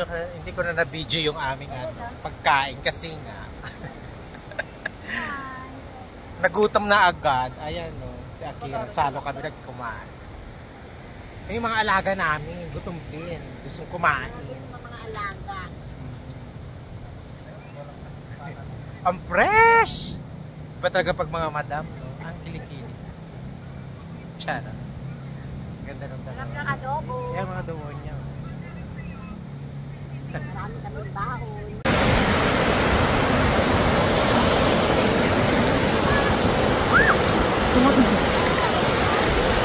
hindi ko na na-video yung aming pagkain kasi nga nagutom na agad. Ayan no, si Akira, salo kami nagkumain. Yung mga alaga namin, gutom din. Gustong kumain. Yung mga alaga. Ang fresh! Iba talaga pag mga madam, no? Ang kilikili. Tsara. Ganda nung talaga. Sarap ng adobo. Yan mga adobo niya. Marami kaming baon.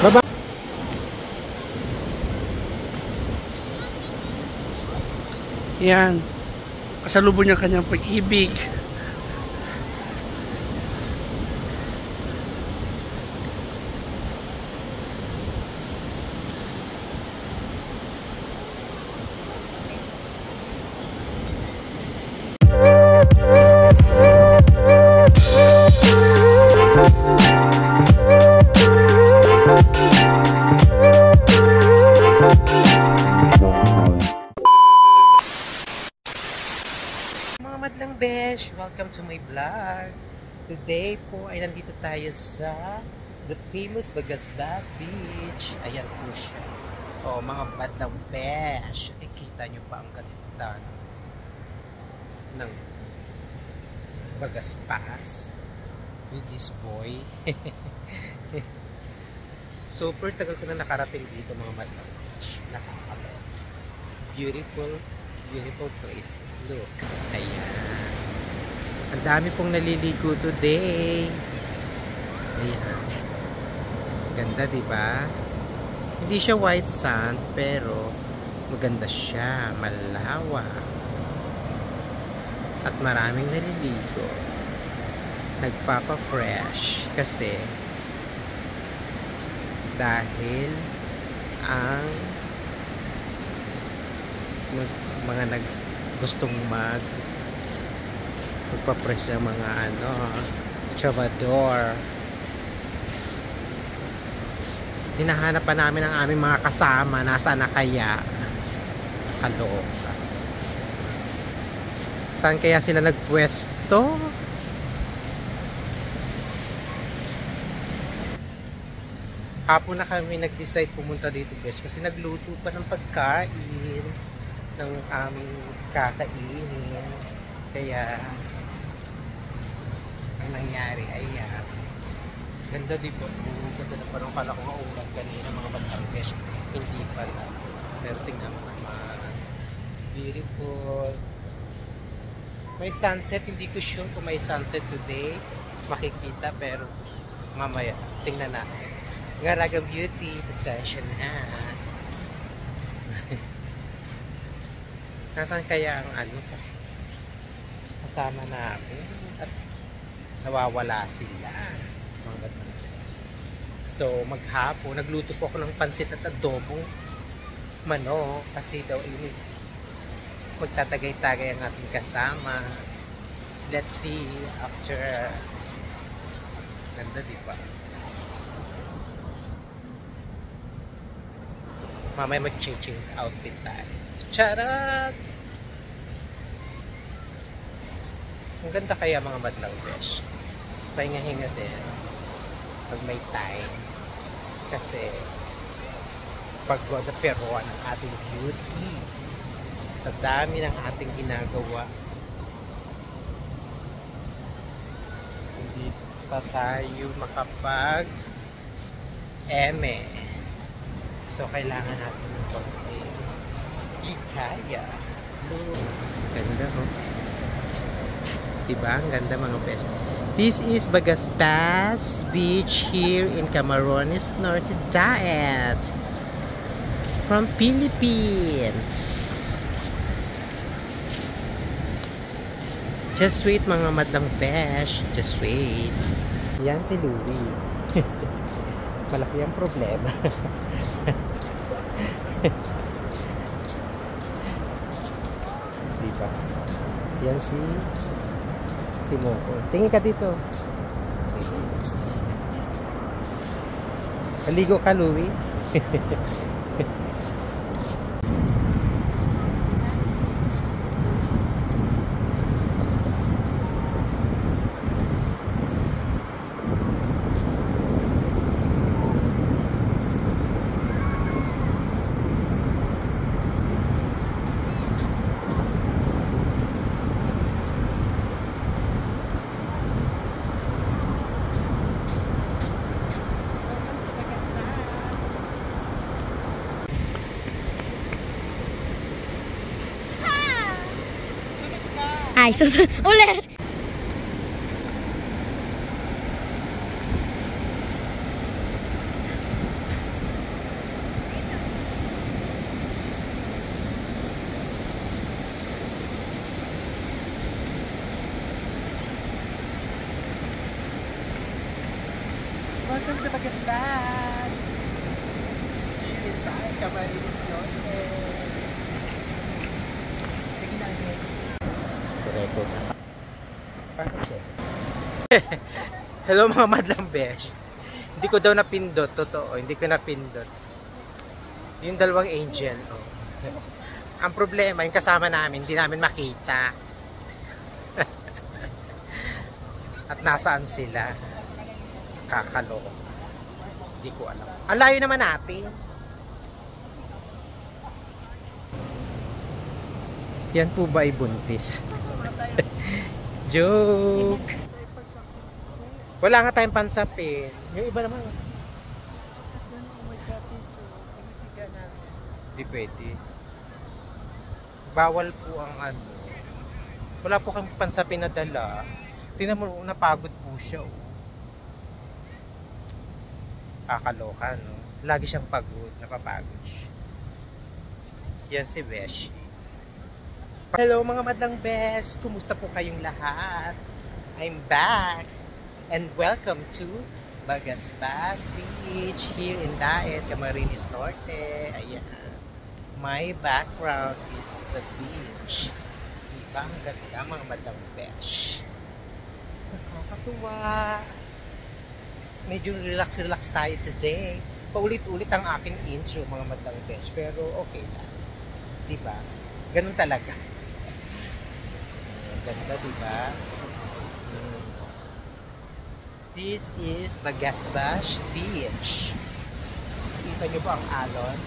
Baba. Yan. Kasalubong niya kanyang pag-ibig. Madlang besh, welcome to my vlog. Today po ay nandito tayo sa the famous Bagasbas Beach. Ayan po siya. So mga madlang besh, kita nyo pa ang ganda ng Bagasbas with this boy. Super tagal ko na nakarating dito mga madlang besh. Beautiful places. Look. Ayan. Ang dami pong naliligo today. Ayan. Ganda, diba? Hindi siya white sand, pero maganda siya. Malawa. At maraming naliligo. Nagpapa-fresh. Kasi dahil ang mga gustong magpa-press ng mga chavador. Hinahanap pa namin ang aming mga kasama. Nasaan na kaya? Kaloob. Saan kaya sila nagpwesto? Hapon na kami nag-decide pumunta dito, guys, kasi nagluto pa ng pagkain ng aming kakainin. Kaya ang nangyari ay ganda dito. Ganda na parang kala ko nga oras kanina mga batangkesh. Hindi pala. Pero tingnan mo naman. Beautiful. May sunset. Hindi ko sure kung may sunset today. Makikita pero mamaya tingnan natin. Ngaragang beauty. Pasensya na. Nasaan kaya ang kasama namin at nawawala sila. So maghapon nagluto po ako ng pansit at adobong manok kasi daw magtatagay-tagay ang ating kasama. Let's see after. Ganda, diba? Mamaya mag-change outfit tayo. Charot! Ang ganda kaya mga madlang besh. Pahinga-hinga din pag may time. Kasi pagod na pero ang ating beauty sa dami ng ating ginagawa. Hindi pa tayo makapag-eme. So kailangan natin ng konti hikaya. Ganda, oh. Diba? Ang ganda mga besh. This is Bagasbas Beach here in Camarines Norte Daet from Philippines. Just wait mga madlang besh. Just wait. Yan si Louie. Malaki ang problema. Diba? Yan si Moko. Tingin ka dito. Maligo ka, Louie. Ay, ulit! Welcome to Bagasbas! Here tayo, Camarines Norte. Sige na, again. Record na. Hello mga madlang besh. Hindi ko daw napindot, totoo. Hindi ko napindot. Yung dalawang angel. Oh. Ang problema, yung kasama namin, hindi namin makita. At nasaan sila? Kakaloko. Hindi ko alam. Ang layo naman natin. Yan po ba ay buntis? Joke! Wala nga tayong pansapin. Yung iba naman. Hindi pwede. Bawal po ang ano. Wala po kang pansapin na dala. Tingnan mo, napagod po siya. Oh. Kakaloka, no? Lagi siyang pagod, napapagod siya. Yan si Besh. Hello mga madlang Besh! Kumusta po kayong lahat? I'm back! And welcome to Bagasbas Beach here in Daet, Camarines Norte. Ayan. My background is the beach. Diba? Ang ganda mga madlang Besh. Nakakatuwa. Medyo relax tayo today. Paulit-ulit ang aking intro mga madlang besh, pero okay lang. Diba? Ganun talaga. Ganda, diba? This is Bagasbas Beach. Kita nyo ba ang alon?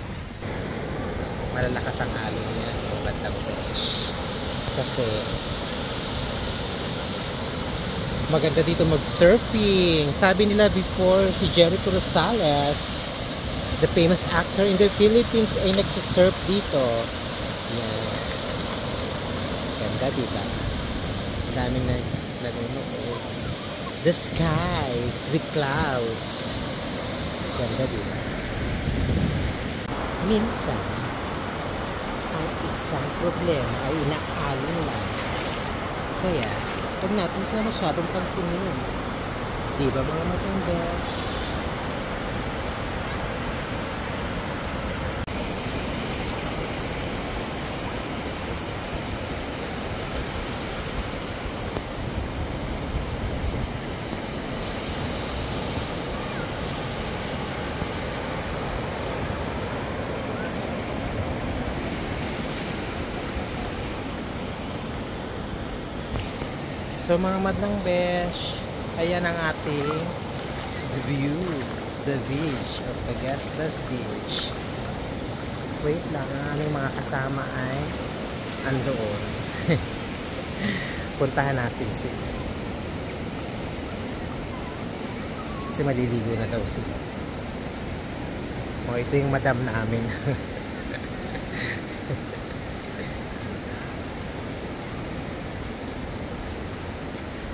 Malalakas ang alon niya mga madlang besh. Kasi maganda dito mag-surfing. Sabi nila before, si Jericho Rosales, the famous actor in the Philippines, ay nagsisurf dito. Yan. Ganda, diba? Ang daming nanonood. The skies with clouds. Ganda, diba? Minsan, ang isang problema ay inaalon lang. Kaya, huwag natin sila masyadong pansinin. Diba mga madlang besh? So mga madlang besh, ayan ang ating view, the beach of Bagasbas Beach. Wait lang, ang aming mga kasama ay andoon. Puntahan natin sila. Kasi maliligo na daw sila. O ito yung madam namin.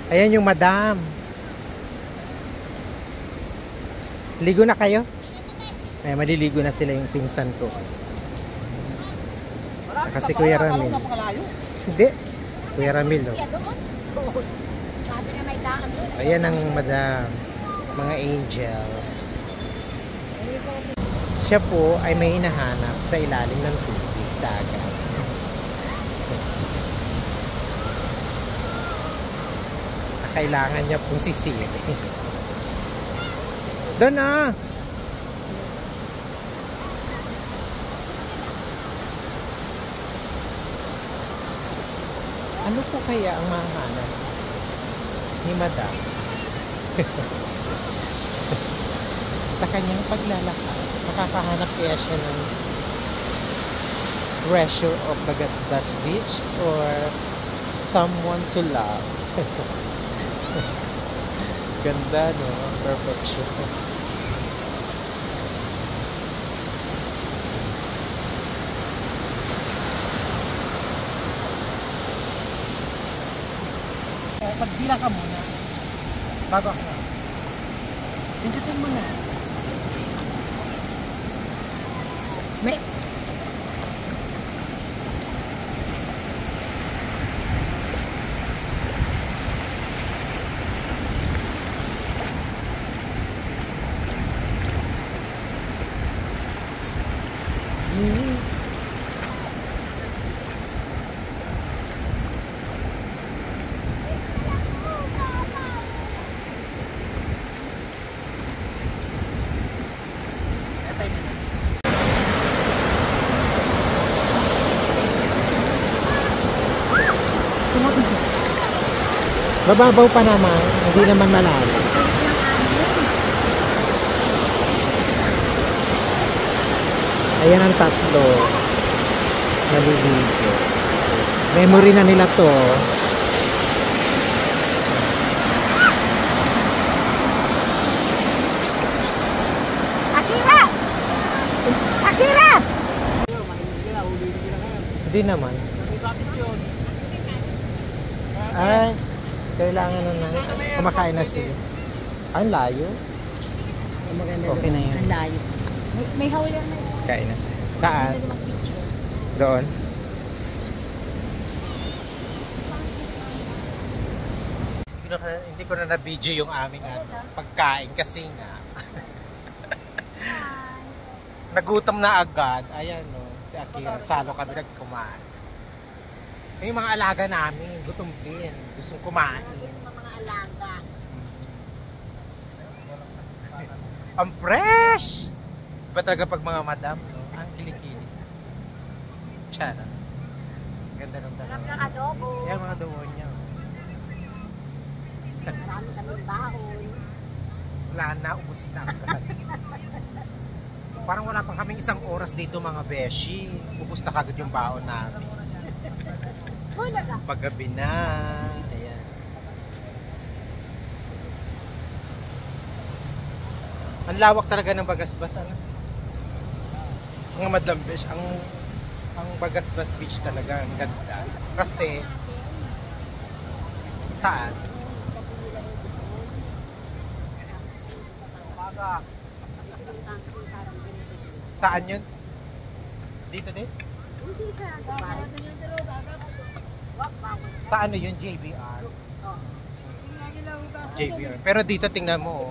Ayan yung madam. Ligo na kayo? Ay, maliligo na sila yung pinsan ko. Kasi Kuya Ramil. Hindi. Kuya Ramil. Oh. Ayan ang madam. Mga angel. Siya po ay may hinahanap sa ilalim ng tubig, dagat. Kailangan niya pong sisirin. Doon na! Ano po kaya ang mahanap ni Madam sa kanyang paglalakad? Makakahanap kaya siya ng treasure of Bagasbas Beach or someone to love? Ganda, no? Perfection. Pagbilang ka muna. Bago ako. Pindutin mo na. May... Mababaw pa naman, hindi naman malalim. Ayan ang tatlo. Naliligo. Memory na nila to. Akira! Akira! Hindi naman. Ay, kailangan na kumakain na sila. Ang layo. Okay na yun. Ang layo. May hawlan na yun. Kain na. Saan? Doon. Hindi ko na na-video yung aming pagkain kasi nga nagutom na agad. Ayan no, si Akira. Salo kami nagkumain. Yung mga alaga namin, gutom din. Gustong kumain. Mga alaga. Ang fresh! Iba talaga pag mga madam, no? Ang kilikili. Tsara. Ganda ng Sarap dalawa. ng adobo. Yan mga adobo niya. Marami kaming baon. Wala na, ubos na agad. Parang wala pang kaming isang oras dito mga beshi. Ubos na kagad yung baon namin. Hulaga. Paggabi na. Ayan. Ang lawak talaga ng Bagasbas. Ano? Mga madam besh, ang Bagasbas Beach talaga ang ganda. Kasi saan? Saan yun? Dito din? Hindi ka. Sa ano yun? JBR? JBR. Pero dito tingnan mo.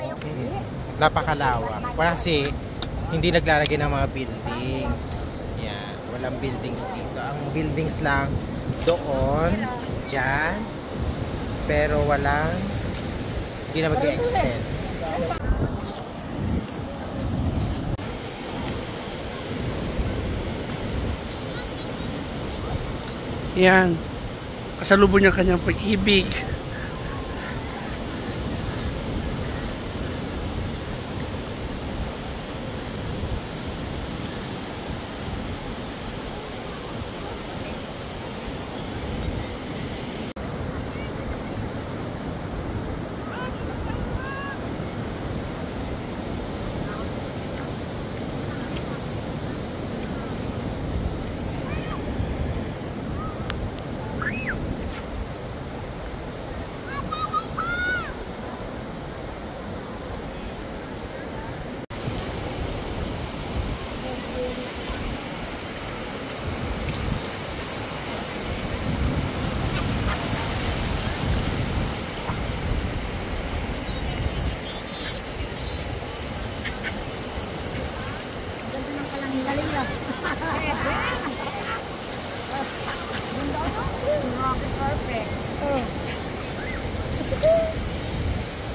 Napakalawak. Kasi hindi naglalagay ng mga buildings. Yan. Walang buildings dito. Ang buildings lang doon. Dyan. Pero walang hindi na mag-extend. Yan. Kasalubong niya kanyang pag-ibig. Perfect.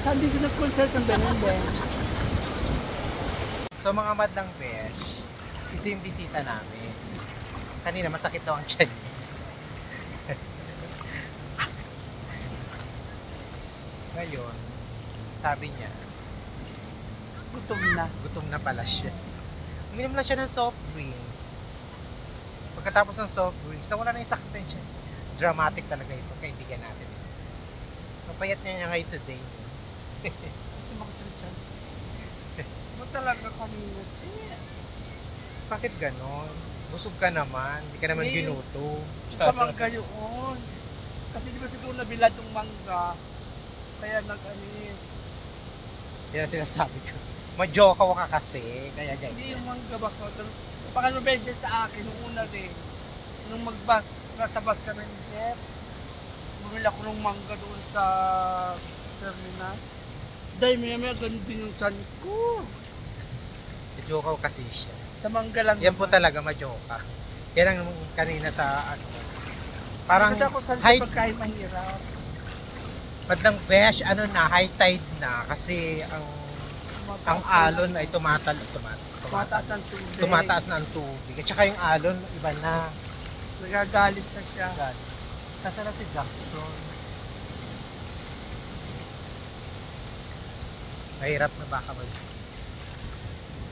Saan dito nag-concert ang Benende? So mga madlang besh, ito yung bisita namin. Kanina masakit daw ang tiyan. Ngayon, sabi niya, gutom na pala siya. Uminom lang siya ng soft drinks. Pagkatapos ng soft drinks, nawala na yung sakit ng tiyan. Dramatic talaga ito, kaibigan natin. Napayat niya ngayon today. Mo talaga kanina, Bakit ganon? Busog ka naman, hindi ka naman Ngayon. ginuto. Kamang kayo on. Kasi di ba siguro nabilad yung mangga, kaya nag-anis. Yan ang sinasabi ko. Majokaw ka kasi, kaya Hindi yung ganyan. mangga ba ko. Pakano beses sa akin, nung una din. Nung nasa bus kami ni Jeff, bumili ako ng mangga doon sa terminal. Dahil maya ganun din yung chan ko. Majokaw kasi siya. Sa mangga lang. Yan po talaga majoka. Yan ang kanina sa ano. Parang Kasi ako sa high, pagkain mahirap. bandang besh, ano na, high tide na. Kasi ang alon ay Tumataas ang tubig. tumataas na ang tubig. At saka yung alon, iba na. Nagagalit na siya. Nasa na si Jackson? Mahirap na baka mag...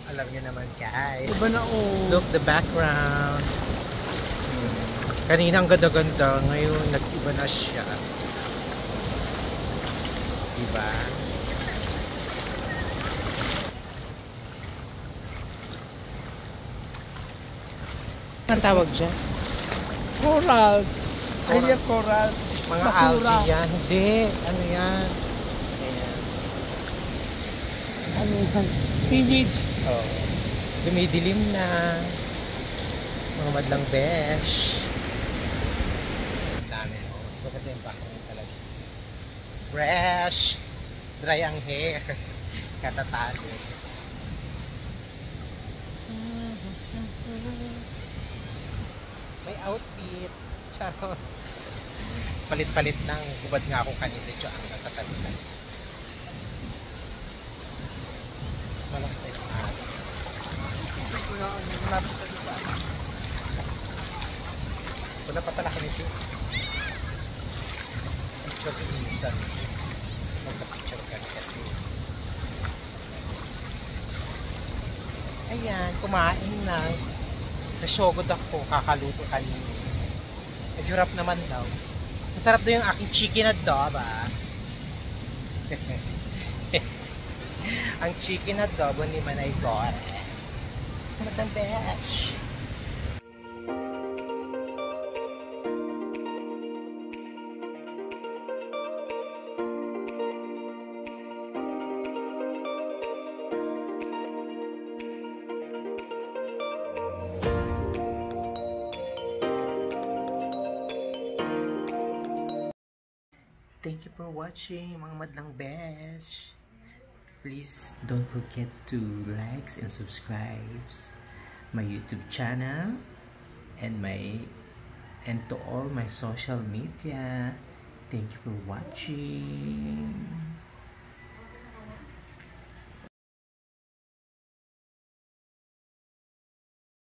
Alam niyo naman guys. Iba na Look the background. Kanina ang ganda-ganda, ngayon nag-iba na siya. Diba? Ang tawag dyan? Corals. Ay, Coral. yung corals. Mga Basura. algae yan. Hindi. Ano yan? Ayan. Ano yan? Seaweed. Oh. Dumidilim na. Mga madlang besh. Ang dami mo. Mas maganda yung background talaga. Fresh. Dry ang hair. Katatali. May outfit. Charot. Palit-palit lang. Hubad nga ako kanina. Diyan nasa tabi. Malaki tayo ng araw. Hindi ko na ano, malapit na diba? Wala pa pala kami siya. Picture minsan. Magpa-picture ka kasi. Ayan, kumain na. Nasyogod ako, kakaluto kanina. Medyo naman daw. Masarap daw yung aking chicken adobo. Ang chicken adobo ni Manay Gore. Matang besh. Thank you for watching mga madlang besh. Please don't forget to likes and subscribes my YouTube channel and to all my social media. Thank you for watching.